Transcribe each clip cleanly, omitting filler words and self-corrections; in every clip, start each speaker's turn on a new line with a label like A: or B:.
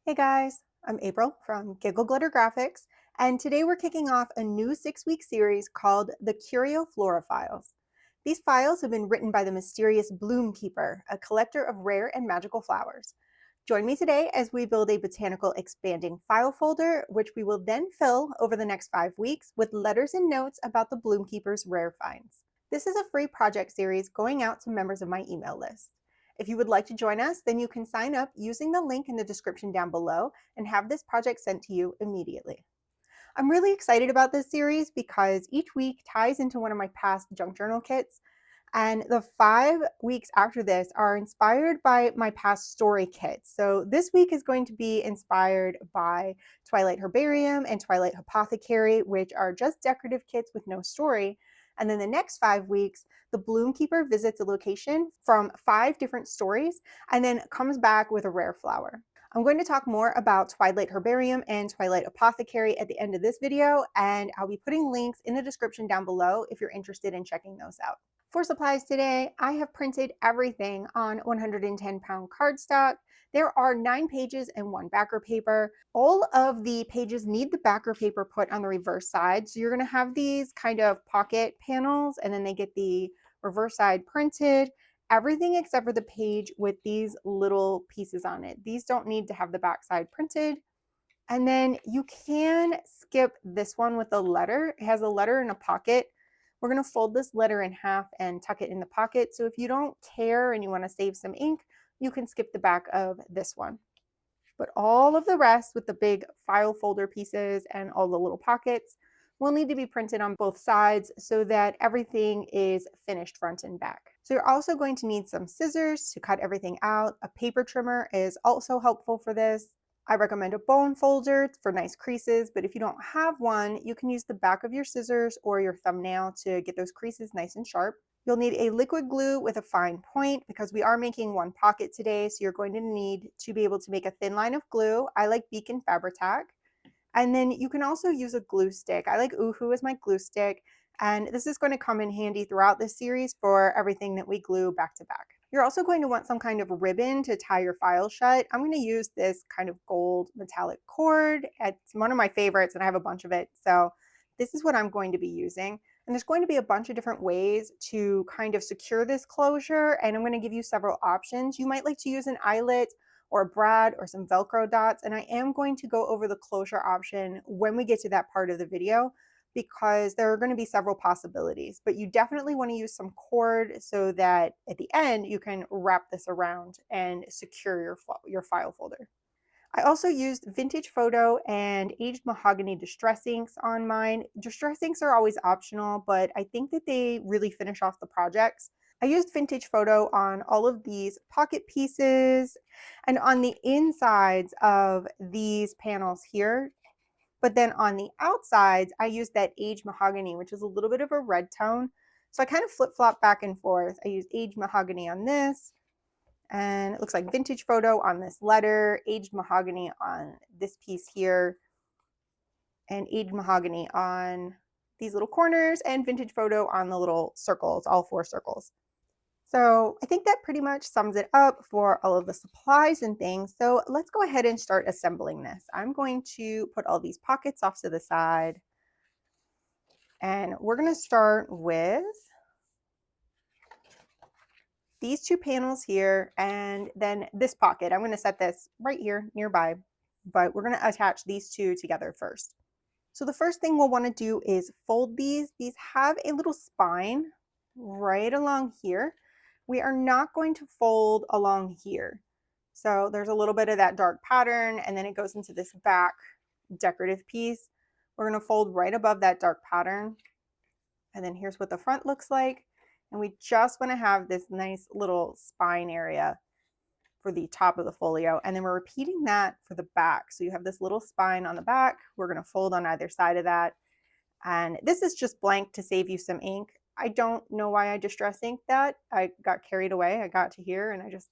A: Hey guys, I'm April from Giggle Glitter Graphics, and today we're kicking off a new 6-week series called the Curioflora Files. These files have been written by the mysterious Bloom Keeper, a collector of rare and magical flowers. Join me today as we build a botanical expanding file folder, which we will then fill over the next 5 weeks with letters and notes about the Bloom Keeper's rare finds. This is a free project series going out to members of my email list. If you would like to join us, then you can sign up using the link in the description down below and have this project sent to you immediately. I'm really excited about this series because each week ties into one of my past junk journal kits, and the 5 weeks after this are inspired by my past story kits. So this week is going to be inspired by Twilight Herbarium and Twilight Apothecary, which are just decorative kits with no story. And then the next 5 weeks, the Bloom Keeper visits a location from 5 different stories and then comes back with a rare flower. I'm going to talk more about Twilight Herbarium and Twilight Apothecary at the end of this video, and I'll be putting links in the description down below if you're interested in checking those out. For supplies today, I have printed everything on 110-pound cardstock. There are 9 pages and 1 backer paper. All of the pages need the backer paper put on the reverse side. So you're going to have these kind of pocket panels, and then they get the reverse side printed. Everything except for the page with these little pieces on it. These don't need to have the back side printed. And then you can skip this one with a letter. It has a letter in a pocket. We're going to fold this letter in half and tuck it in the pocket. So if you don't care and you want to save some ink, you can skip the back of this one. But all of the rest with the big file folder pieces and all the little pockets will need to be printed on both sides so that everything is finished front and back. So you're also going to need some scissors to cut everything out. A paper trimmer is also helpful for this. I recommend a bone folder for nice creases, but if you don't have one, you can use the back of your scissors or your thumbnail to get those creases nice and sharp. You'll need a liquid glue with a fine point because we are making one pocket today, so you're going to need to be able to make a thin line of glue. I like Beacon Fabri-Tac. And then you can also use a glue stick. I like Oohoo as my glue stick, and this is going to come in handy throughout this series for everything that we glue back to back. You're also going to want some kind of ribbon to tie your file shut. I'm going to use this kind of gold metallic cord. It's one of my favorites and I have a bunch of it. So this is what I'm going to be using. And there's going to be a bunch of different ways to kind of secure this closure, and I'm going to give you several options. You might like to use an eyelet or a brad or some Velcro dots, and I am going to go over the closure option when we get to that part of the video because there are going to be several possibilities, but you definitely want to use some cord so that at the end you can wrap this around and secure your file folder. I also used vintage photo and aged mahogany distress inks on mine. Distress inks are always optional, but I think that they really finish off the projects. I used vintage photo on all of these pocket pieces and on the insides of these panels here. But then on the outsides, I used that aged mahogany, which is a little bit of a red tone. So I kind of flip-flop back and forth. I used aged mahogany on this, and it looks like vintage photo on this letter, aged mahogany on this piece here, and aged mahogany on these little corners, and vintage photo on the little circles, all 4 circles. So I think that pretty much sums it up for all of the supplies and things. So let's go ahead and start assembling this. I'm going to put all these pockets off to the side, and we're going to start with these 2 panels here and then this pocket. I'm going to set this right here nearby, but we're going to attach these 2 together first. So the first thing we'll want to do is fold these. These have a little spine right along here. We are not going to fold along here. So there's a little bit of that dark pattern, and then it goes into this back decorative piece. We're going to fold right above that dark pattern. And then here's what the front looks like. And we just want to have this nice little spine area for the top of the folio. And then we're repeating that for the back. So you have this little spine on the back. We're going to fold on either side of that. And this is just blank to save you some ink. I don't know why I distress inked that. I got carried away. I got to here and I just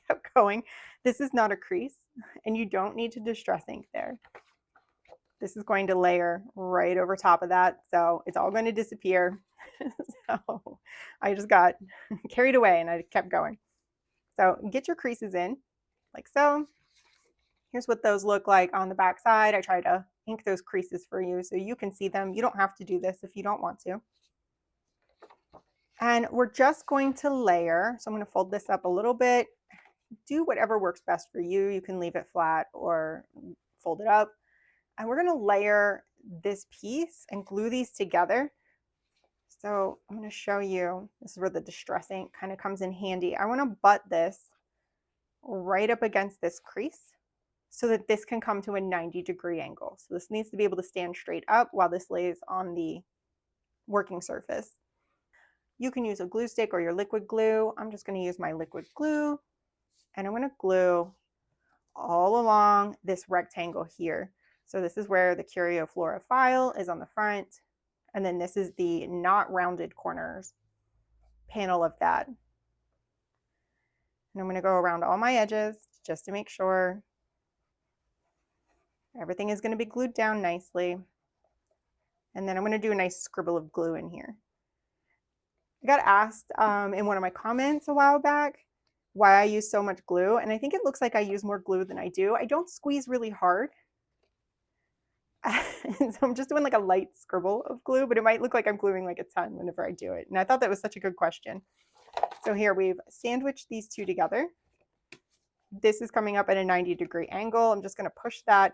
A: kept going. This is not a crease, and you don't need to distress ink there. This is going to layer right over top of that, so it's all going to disappear. So I just got carried away and I kept going. So get your creases in like so. Here's what those look like on the back side. I try to ink those creases for you so you can see them. You don't have to do this if you don't want to. And we're just going to layer. So I'm going to fold this up a little bit. Do whatever works best for you. You can leave it flat or fold it up. And we're going to layer this piece and glue these together. So I'm going to show you, this is where the distress ink kind of comes in handy. I want to butt this right up against this crease so that this can come to a 90-degree angle. So this needs to be able to stand straight up while this lays on the working surface. You can use a glue stick or your liquid glue. I'm just going to use my liquid glue, and I'm going to glue all along this rectangle here. So this is where the Curioflora file is on the front, and then this is the not rounded corners panel of that. And I'm going to go around all my edges just to make sure everything is going to be glued down nicely. And then I'm going to do a nice scribble of glue in here. I got asked in one of my comments a while back why I use so much glue, and I think it looks like I use more glue than I do. I don't squeeze really hard. So I'm just doing like a light scribble of glue, but it might look like I'm gluing like a ton whenever I do it. And I thought that was such a good question. So here we've sandwiched these two together. This is coming up at a 90-degree angle. I'm just going to push that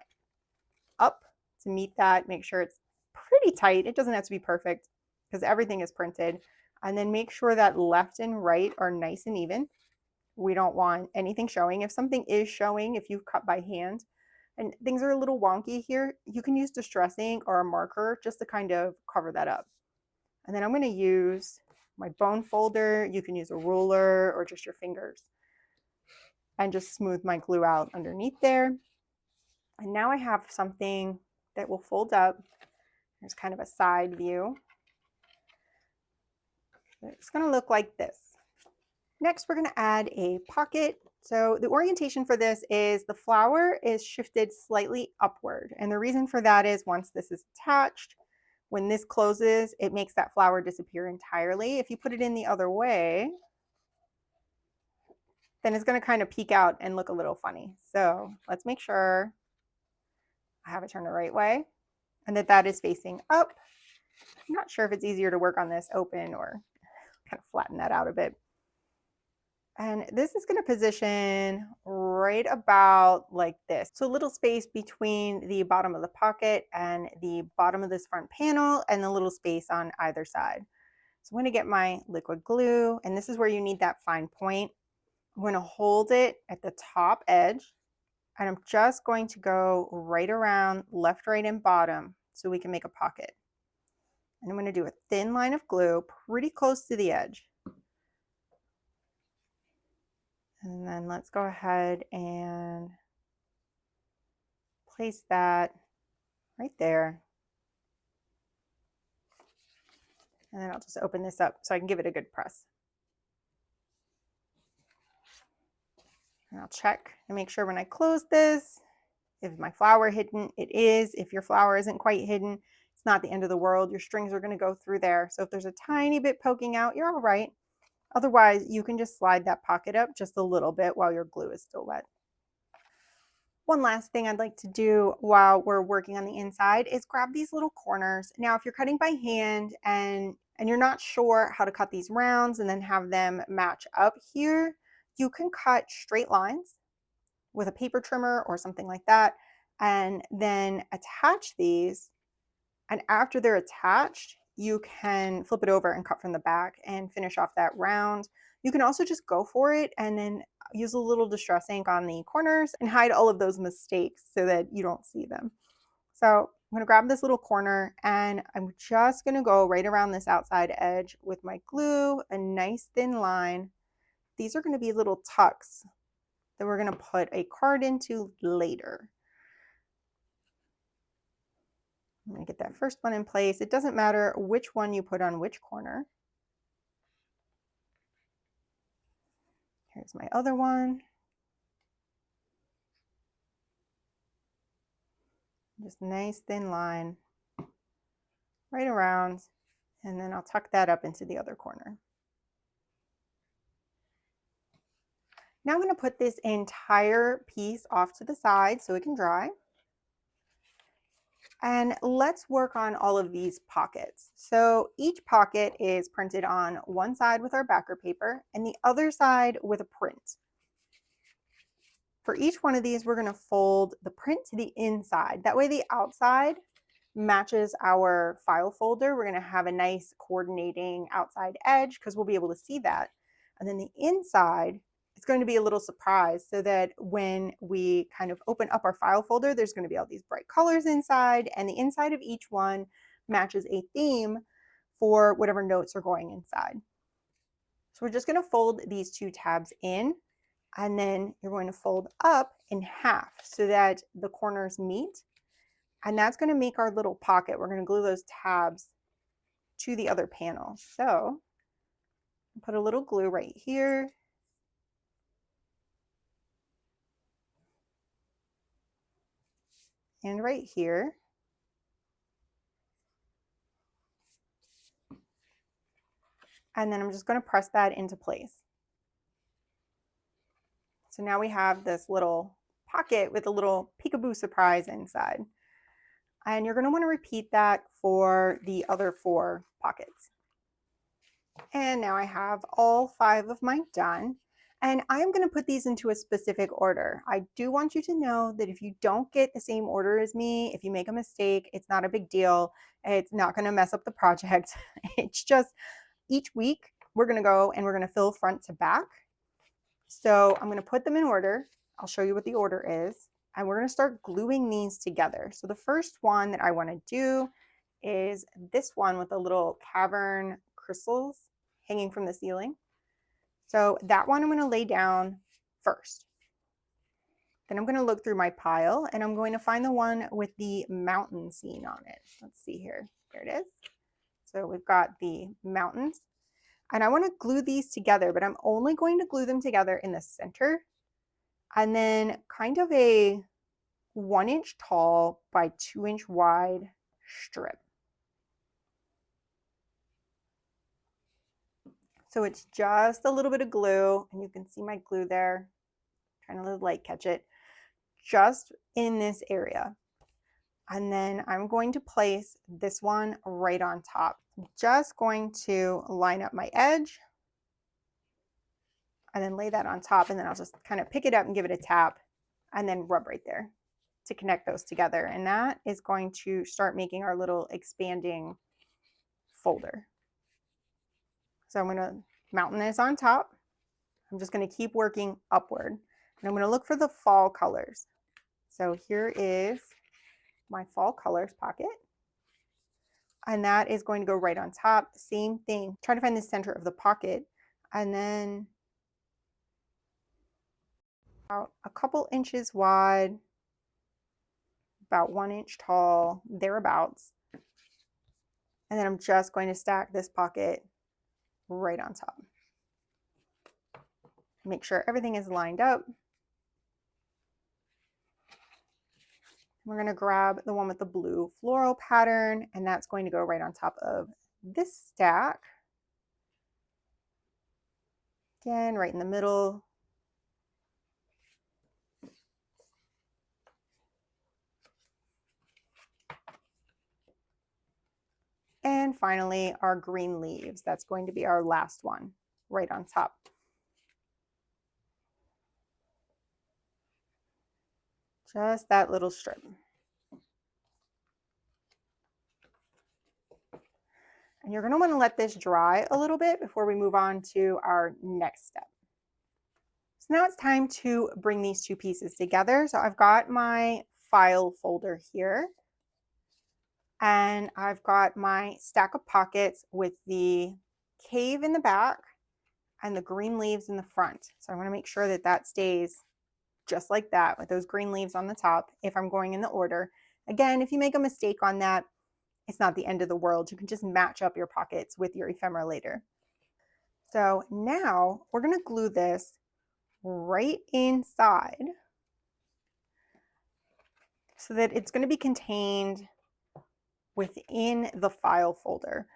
A: up to meet that, make sure it's pretty tight. It doesn't have to be perfect because everything is printed. And then make sure that left and right are nice and even. We don't want anything showing. If something is showing, if you cut by hand and things are a little wonky here, you can use distress ink or a marker just to kind of cover that up. And then I'm going to use my bone folder. You can use a ruler or just your fingers and just smooth my glue out underneath there. And now I have something that will fold up. There's kind of a side view. It's going to look like this. Next, we're going to add a pocket. So the orientation for this is the flower is shifted slightly upward. And the reason for that is once this is attached, when this closes, it makes that flower disappear entirely. If you put it in the other way, then it's going to kind of peek out and look a little funny. So let's make sure I have it turned the right way and that that is facing up. I'm not sure if it's easier to work on this open or kind of flatten that out a bit. And this is going to position right about like this. So a little space between the bottom of the pocket and the bottom of this front panel and the little space on either side. So I'm going to get my liquid glue, and this is where you need that fine point. I'm going to hold it at the top edge, and I'm just going to go right around left, right, and bottom so we can make a pocket. And I'm going to do a thin line of glue pretty close to the edge. And then let's go ahead and place that right there. And then I'll just open this up so I can give it a good press. And I'll check and make sure when I close this, if my flower hidden, it is. If your flower isn't quite hidden, it's not the end of the world. Your strings are going to go through there. So if there's a tiny bit poking out, you're all right. Otherwise, you can just slide that pocket up just a little bit while your glue is still wet. One last thing I'd like to do while we're working on the inside is grab these little corners. Now, if you're cutting by hand and you're not sure how to cut these rounds and then have them match up here, you can cut straight lines with a paper trimmer or something like that, and then attach these. And after they're attached, you can flip it over and cut from the back and finish off that round. You can also just go for it and then use a little distress ink on the corners and hide all of those mistakes so that you don't see them. So I'm going to grab this little corner and I'm just going to go right around this outside edge with my glue, a nice thin line. These are going to be little tucks that we're going to put a card into later. I'm going to get that first one in place. It doesn't matter which one you put on which corner. Here's my other one. Just nice thin line right around, and then I'll tuck that up into the other corner. Now I'm going to put this entire piece off to the side so it can dry. And let's work on all of these pockets. So each pocket is printed on one side with our backer paper and the other side with a print. For each one of these, we're going to fold the print to the inside. That way the outside matches our file folder. We're going to have a nice coordinating outside edge because we'll be able to see that. And then the inside, it's going to be a little surprise so that when we kind of open up our file folder, there's going to be all these bright colors inside, and the inside of each one matches a theme for whatever notes are going inside. So we're just going to fold these two tabs in, and then you're going to fold up in half so that the corners meet. And that's going to make our little pocket. We're going to glue those tabs to the other panel. So put a little glue right here. And right here. And then I'm just going to press that into place. So now we have this little pocket with a little peekaboo surprise inside. And you're going to want to repeat that for the other 4 pockets. And now I have all 5 of mine done. And I am going to put these into a specific order. I do want you to know that if you don't get the same order as me, if you make a mistake, it's not a big deal. It's not going to mess up the project. It's just each week we're going to go and we're going to fill front to back. So I'm going to put them in order. I'll show you what the order is. And we're going to start gluing these together. So the first one that I want to do is this one with the little cavern crystals hanging from the ceiling. So that one I'm going to lay down first. Then I'm going to look through my pile and I'm going to find the one with the mountain scene on it. Let's see here. There it is. So we've got the mountains. And I want to glue these together, but I'm only going to glue them together in the center. And then kind of a 1-inch tall by 2-inch wide strip. So it's just a little bit of glue, and you can see my glue there. I'm trying to let the light catch it. Just in this area. And then I'm going to place this one right on top. I'm just going to line up my edge and then lay that on top, and then I'll just kind of pick it up and give it a tap and then rub right there to connect those together. And that is going to start making our little expanding folder. So I'm going to mountain this on top. I'm just going to keep working upward, and I'm going to look for the fall colors. So here is my fall colors pocket. And that is going to go right on top. Same thing. Try to find the center of the pocket, and then about a couple inches wide, about 1 inch tall, thereabouts. And then I'm just going to stack this pocket right on top. Make sure everything is lined up. We're going to grab the one with the blue floral pattern, and that's going to go right on top of this stack. Again, right in the middle. And finally, our green leaves. That's going to be our last one, right on top. Just that little strip. And you're going to want to let this dry a little bit before we move on to our next step. So now it's time to bring these two pieces together. So I've got my file folder here, and I've got my stack of pockets with the cave in the back and the green leaves in the front. So I want to make sure that that stays just like that with those green leaves on the top if I'm going in the order. Again, if you make a mistake on that, it's not the end of the world. You can just match up your pockets with your ephemera later. So now we're going to glue this right inside so that it's going to be contained within the file folder.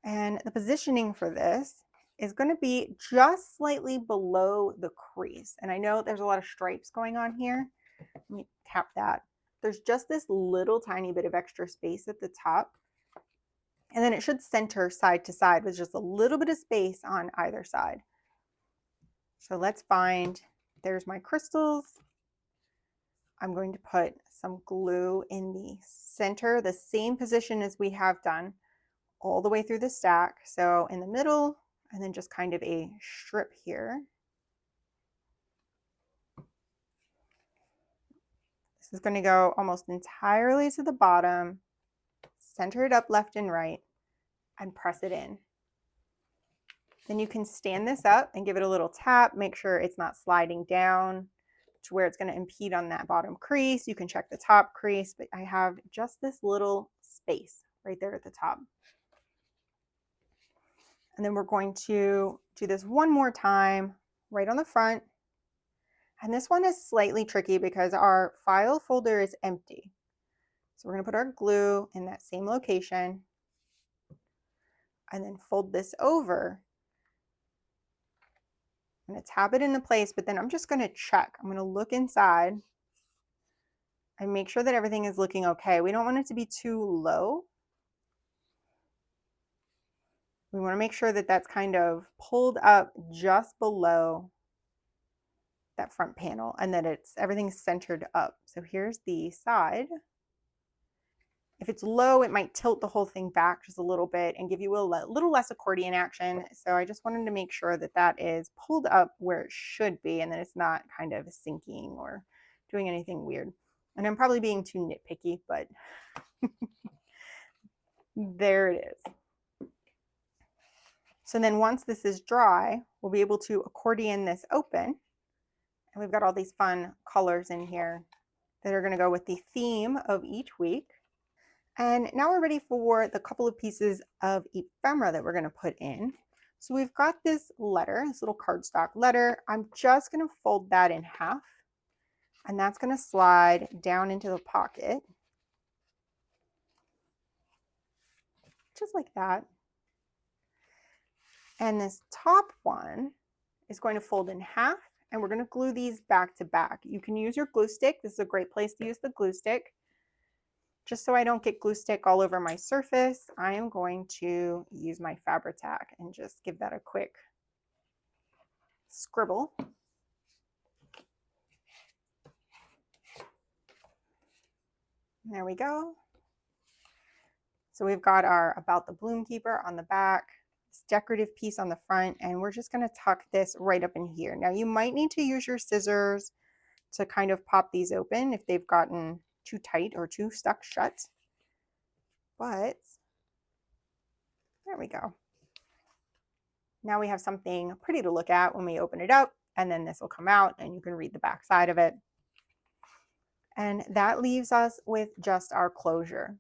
A: And the positioning for this is going to be just slightly below the crease. And I know there's a lot of stripes going on here. Let me tap that. There's just this little tiny bit of extra space at the top. And then it should center side to side with just a little bit of space on either side. So let's find, there's my crystals. I'm going to put some glue in the center, the same position as we have done all the way through the stack. So in the middle, and then just kind of a strip here. This is going to go almost entirely to the bottom, center it up left and right, and press it in. Then you can stand this up and give it a little tap, make sure it's not sliding down to where it's going to impede on that bottom crease. You can check the top crease, but I have just this little space right there at the top. And then we're going to do this one more time right on the front. And this one is slightly tricky because our file folder is empty. So we're going to put our glue in that same location and then fold this over. I'm going to tap it into place, but then I'm just going to check. I'm going to look inside and make sure that everything is looking okay. We don't want it to be too low. We want to make sure that that's kind of pulled up just below that front panel and that everything's centered up. So here's the side. If it's low, it might tilt the whole thing back just a little bit and give you a little less accordion action. So I just wanted to make sure that that is pulled up where it should be and that it's not kind of sinking or doing anything weird. And I'm probably being too nitpicky, but there it is. So then once this is dry, we'll be able to accordion this open. And we've got all these fun colors in here that are going to go with the theme of each week. And now we're ready for the couple of pieces of ephemera that we're going to put in. So we've got this letter, this little cardstock letter. I'm just going to fold that in half, and that's going to slide down into the pocket, just like that. And this top one is going to fold in half, and we're going to glue these back to back. You can use your glue stick. This is a great place to use the glue stick. Just so I don't get glue stick all over my surface, I am going to use my Fabri-Tac and just give that a quick scribble. There we go. So we've got our About the Bloom Keeper on the back, this decorative piece on the front, and we're just going to tuck this right up in here. Now you might need to use your scissors to kind of pop these open if they've gotten too tight or too stuck shut, but there we go. Now we have something pretty to look at when we open it up, and then this will come out and you can read the back side of it. And that leaves us with just our closure.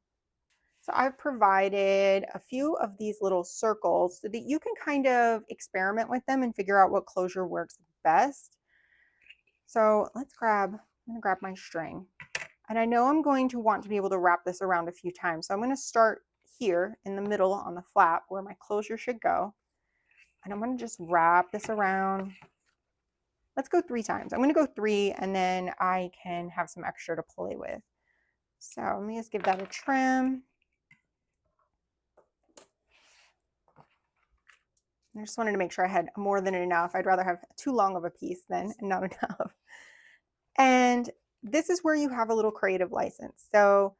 A: So I've provided a few of these little circles so that you can kind of experiment with them and figure out what closure works best. So I'm going to grab my string. And I know I'm going to want to be able to wrap this around a few times. So I'm going to start here in the middle on the flap where my closure should go. And I'm going to just wrap this around. Let's go 3 times. I'm going to go 3 and then I can have some extra to play with. So let me just give that a trim. I just wanted to make sure I had more than enough. I'd rather have too long of a piece than not enough. And this is where you have a little creative license. So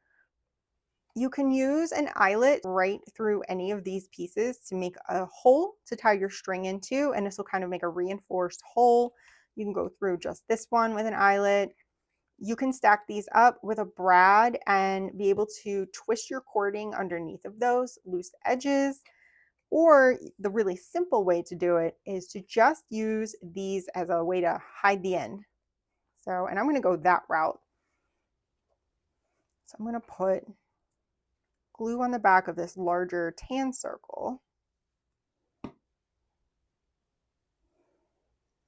A: you can use an eyelet right through any of these pieces to make a hole to tie your string into, and this will kind of make a reinforced hole. You can go through just this one with an eyelet. You can stack these up with a brad and be able to twist your cording underneath of those loose edges. Or the really simple way to do it is to just use these as a way to hide the end. So, and I'm going to go that route. So I'm going to put glue on the back of this larger tan circle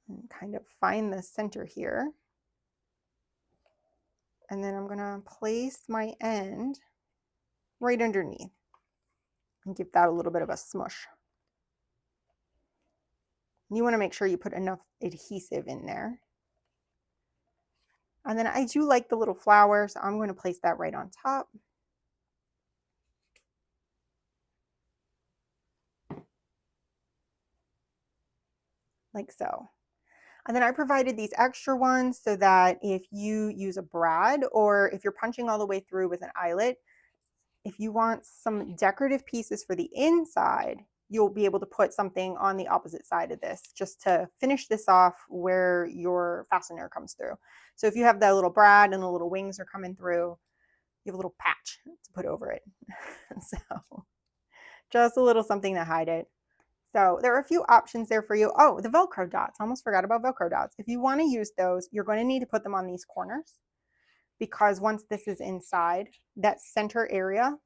A: and kind of find the center here. And then I'm going to place my end right underneath and give that a little bit of a smush. You want to make sure you put enough adhesive in there. And then I do like the little flower, so I'm going to place that right on top. Like so. And then I provided these extra ones so that if you use a brad or if you're punching all the way through with an eyelet, if you want some decorative pieces for the inside, you'll be able to put something on the opposite side of this just to finish this off where your fastener comes through. So if you have that little brad and the little wings are coming through, you have a little patch to put over it. So just a little something to hide it. So there are a few options there for you. Oh, the Velcro dots. I almost forgot about Velcro dots. If you want to use those, you're going to need to put them on these corners because once this is inside, that center area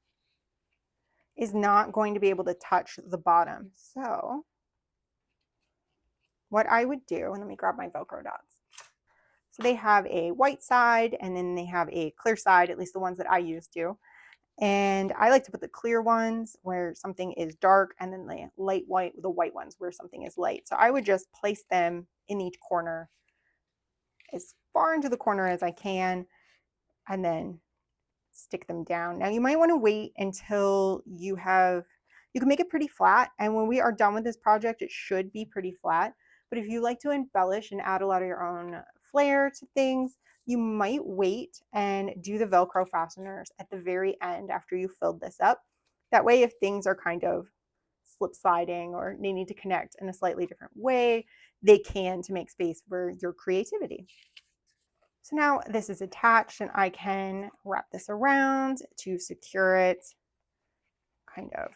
A: is not going to be able to touch the bottom. So what I would do, and let me grab my Velcro dots. So they have a white side and then they have a clear side, at least the ones that I use do. And I like to put the clear ones where something is dark and then the the white ones where something is light. So I would just place them in each corner as far into the corner as I can and then stick them down. Now you might want to wait until you can make it pretty flat. And when we are done with this project, it should be pretty flat. But if you like to embellish and add a lot of your own flair to things, you might wait and do the Velcro fasteners at the very end after you filled this up. That way, if things are kind of slip sliding or they need to connect in a slightly different way, they can to make space for your creativity. So now this is attached and I can wrap this around to secure it, kind of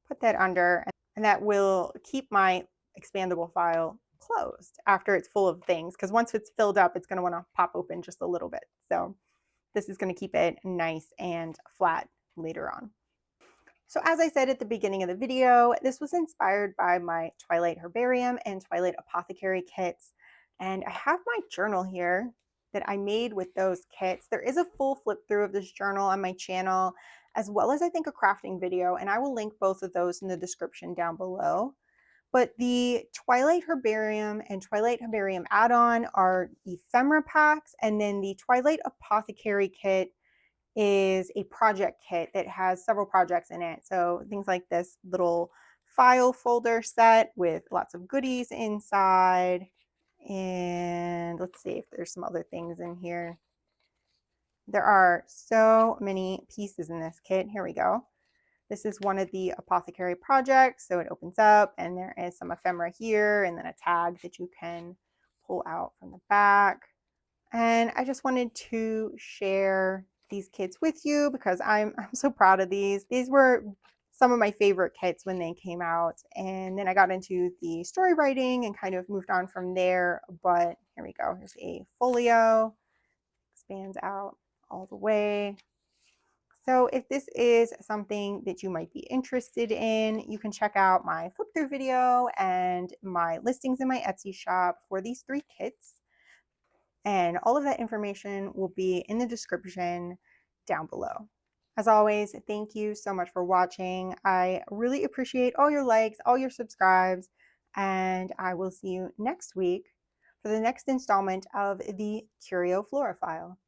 A: put that under, and that will keep my expandable file closed after it's full of things, because once it's filled up, it's going to want to pop open just a little bit. So this is going to keep it nice and flat later on. So as I said at the beginning of the video, this was inspired by my Twilight Herbarium and Twilight Apothecary kits. And I have my journal here that I made with those kits. There is a full flip through of this journal on my channel, as well as I think a crafting video, and I will link both of those in the description down below. But the Twilight Herbarium and Twilight Herbarium add-on are ephemera packs, and then the Twilight Apothecary kit is a project kit that has several projects in it. So things like this little file folder set with lots of goodies inside. And let's see if there's some other things in here. There are so many pieces in this kit. Here we go. This is one of the Apothecary projects. So it opens up and there is some ephemera here and then a tag that you can pull out from the back. And I just wanted to share these kits with you because I'm so proud of these. These were some of my favorite kits when they came out. And then I got into the story writing and kind of moved on from there. But here we go. Here's a folio. Expands out all the way. So if this is something that you might be interested in, you can check out my flip through video and my listings in my Etsy shop for these 3 kits. And all of that information will be in the description down below. As always, thank you so much for watching. I really appreciate all your likes, all your subscribes, and I will see you next week for the next installment of the Curioflora file.